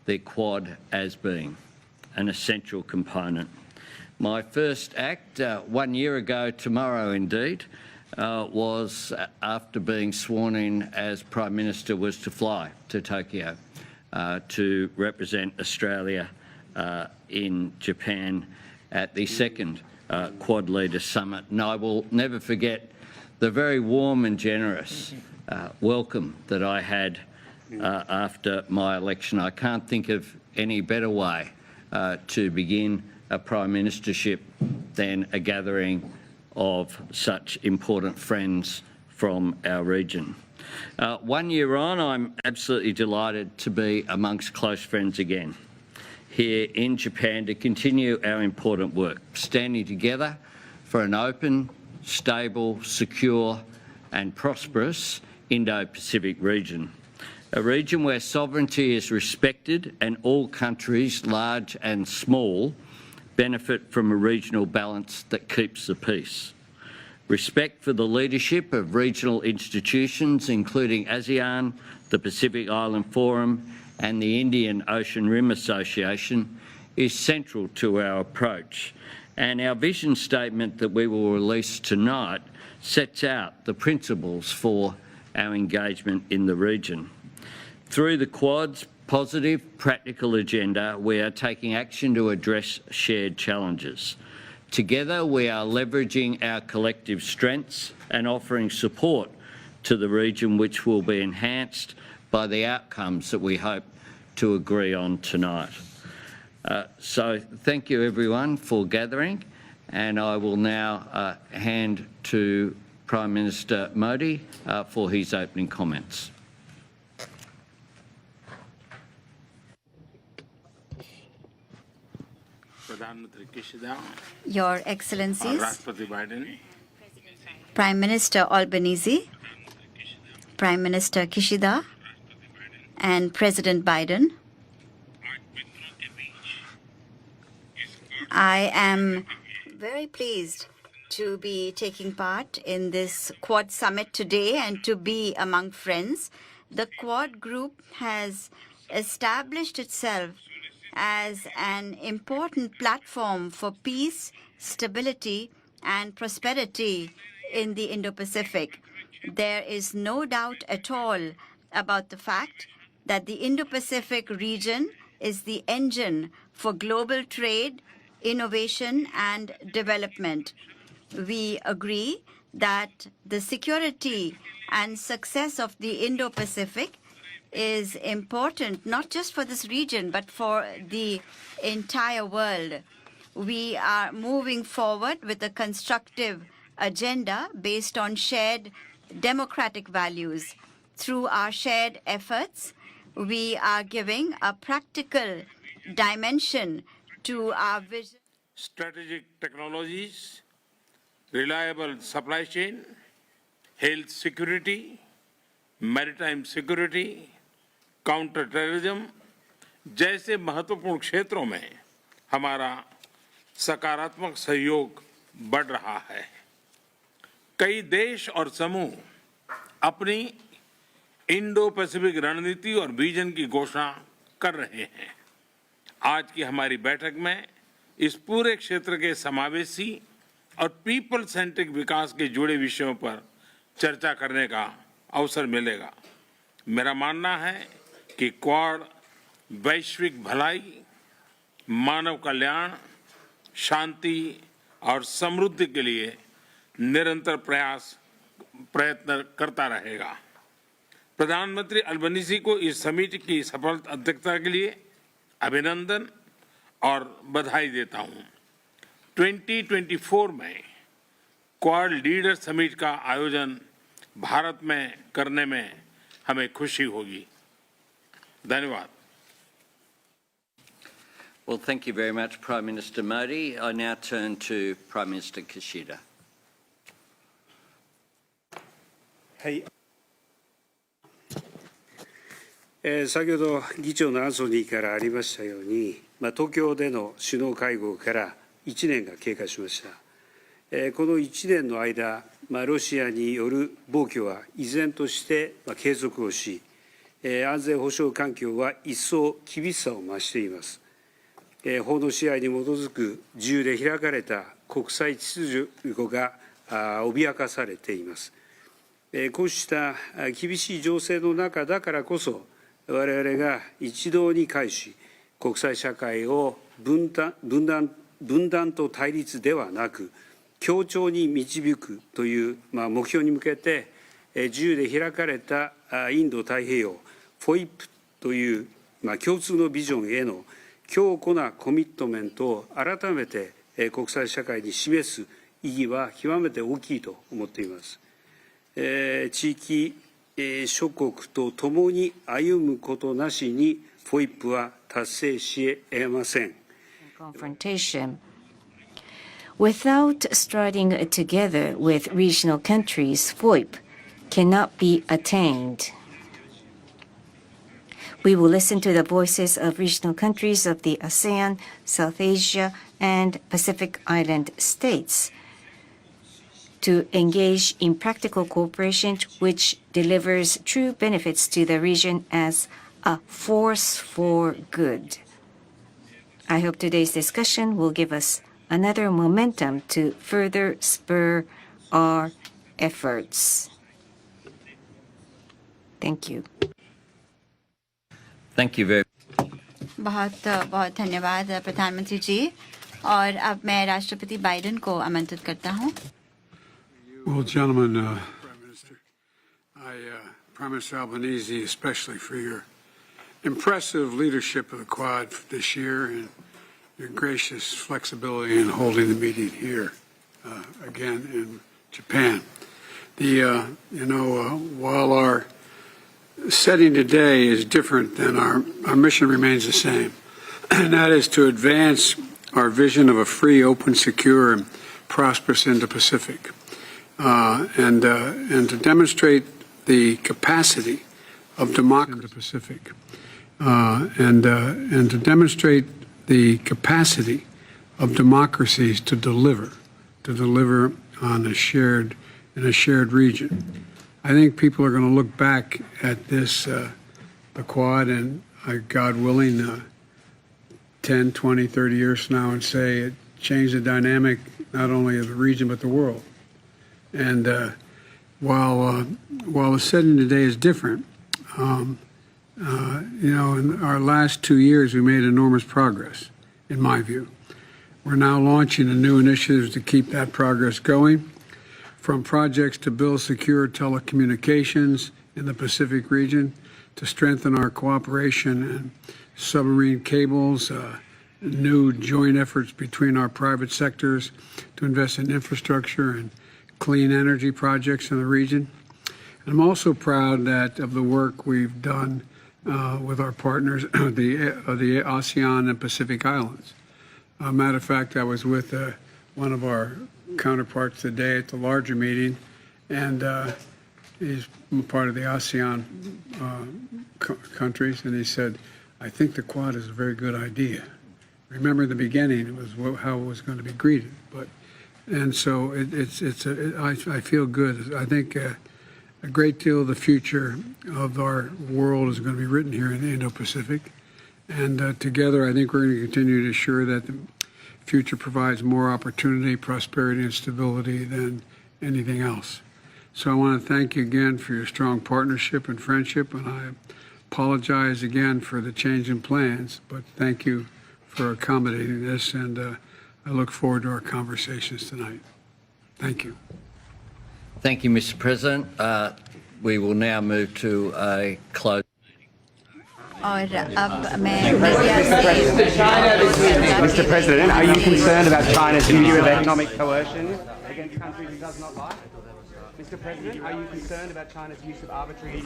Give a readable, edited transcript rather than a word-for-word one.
the Quad as being an essential component. My first act, 1 year ago tomorrow indeed, was after being sworn in as Prime Minister was to fly to Tokyo to represent Australia in Japan at the second Quad Leaders Summit. And I will never forget the very warm and generous welcome that I had after my election. I can't think of any better way to begin a Prime Ministership than a gathering of such important friends from our region. 1 year on, I'm absolutely delighted to be amongst close friends again here in Japan to continue our important work, standing together for an open, stable, secure and prosperous Indo-Pacific region. A region where sovereignty is respected and all countries, large and small, benefit from a regional balance that keeps the peace. Respect for the leadership of regional institutions, including ASEAN, the Pacific Island Forum and the Indian Ocean Rim Association, is central to our approach. And our vision statement that we will release tonight sets out the principles for our engagement in the region. Through the Quad's positive, practical agenda, we are taking action to address shared challenges. Together, we are leveraging our collective strengths and offering support to the region, which will be enhanced by the outcomes that we hope to agree on tonight. So thank you everyone for gathering, and I will now hand to Prime Minister Modi for his opening comments. Your Excellencies, Prime Minister Albanese, Prime Minister Kishida, and President Biden, I am very pleased to be taking part in this Quad Summit today and to be among friends. The Quad Group has established itself as an important platform for peace, stability, and prosperity in the Indo-Pacific. There is no doubt at all about the fact that the Indo-Pacific region is the engine for global trade, innovation, and development. We agree that the security and success of the Indo-Pacific is important not just for this region but for the entire world. We are moving forward with a constructive agenda based on shared democratic values. Through our shared efforts, we are giving a practical dimension to our vision. Strategic technologies, reliable supply chain, health security, maritime security, counter terrorism जैसे महत्वपूर्ण क्षेत्रों में हमारा सकारात्मक सहयोग बढ़ रहा है। कई देश और समूह अपनी इंडो पैसिफिक रणनीति और विजन की घोषणा कर रहे हैं। आज की हमारी बैठक में इस पूरे क्षेत्र के समावेशी और पीपल सेंट्रिक विकास के जुड़े विषयों पर चर्चा करने का अवसर मिलेगा। मेरा मानना है कि क्वाड वैश्विक भलाई, मानव कल्याण, शांति और समृद्धि के लिए निरंतर प्रयत्न करता रहेगा। प्रधानमंत्री अल्बनीज़ी को इस समिट की सफल अध्यक्षता के लिए अभिनंदन और बधाई देता हूं। 2024 में क्वाड लीडर समिट का आयोजन भारत में करने में हमें खुशी होगी। धन्यवाद। Well, thank you very much, Prime Minister Modi. I now turn to Prime Minister Kishida. はい。先ほど議長のアンソニーからありましたように、東京での首脳会合から1年が経過しました。この1年の間、ロシアによる暴挙は依然として継続をし、安全保障環境は一層厳しさを増しています。法の支配に基づく自由で開かれた国際秩序が脅かされています。こうした厳しい情勢の中だからこそ、我々が一堂に会し、国際社会を分断と対立ではなく、協調に導くという目標に向けて、自由で開かれたインド太平洋、FOIP という共通のビジョンへの強固なコミットメントを改めて国際社会に示す意義は極めて大きいと思っています。地域諸国と共に歩むことなしに FOIP は達成し得ません。Confrontation. Without starting together with regional countries, FOIP cannot be attained. We will listen to the voices of regional countries of the ASEAN, South Asia, and Pacific Island states to engage in practical cooperation which delivers true benefits to the region as a force for good. I hope today's discussion will give us another momentum to further spur our efforts. Thank you. Thank you very much. बहुत बहुत धन्यवाद प्रधानमंत्री जी। और अब मैं राष्ट्रपति Biden को आमंत्रित करता हूँ। Well, gentlemen, Prime Minister, Prime Minister Albanese, especially for your impressive leadership of the Quad this year and your gracious flexibility in holding the meeting here again in Japan. While our setting today is different than our mission remains the same, and that is to advance our vision of a free, open, secure, and prosperous Indo-Pacific, and to demonstrate the capacity of democracy in the Pacific, and to demonstrate the capacity of democracies to deliver on a shared region. I think people are going to look back at this, the Quad, and God willing, 10, 20, 30 years from now and say it changed the dynamic not only of the region but the world. And while the setting today is different, in our last 2 years we made enormous progress, in my view. We're now launching a new initiatives to keep that progress going, from projects to build secure telecommunications in the Pacific region, to strengthen our cooperation in submarine cables, new joint efforts between our private sectors to invest in infrastructure and clean energy projects in the region. And I'm also proud of the work we've done with our partners of the ASEAN and Pacific Islands. Matter of fact, I was with one of our counterparts today at the larger meeting, and he's part of the ASEAN countries, and he said, I think the Quad is a very good idea. Remember in the beginning, it was how it was going to be greeted, and so I feel good. I think a great deal of the future of our world is going to be written here in the Indo-Pacific, and together I think we're going to continue to assure that the future provides more opportunity, prosperity, and stability than anything else. So I want to thank you again for your strong partnership and friendship, and I apologize again for the change in plans, but thank you for accommodating this, and I look forward to our conversations tonight. Thank you. Thank you, Mr. President. We will now move to a close. और अब मैं media से Mr. President, are you concerned about China's use of economic coercion against countries it does not like? Mr. President, are you concerned about China's use of arbitrary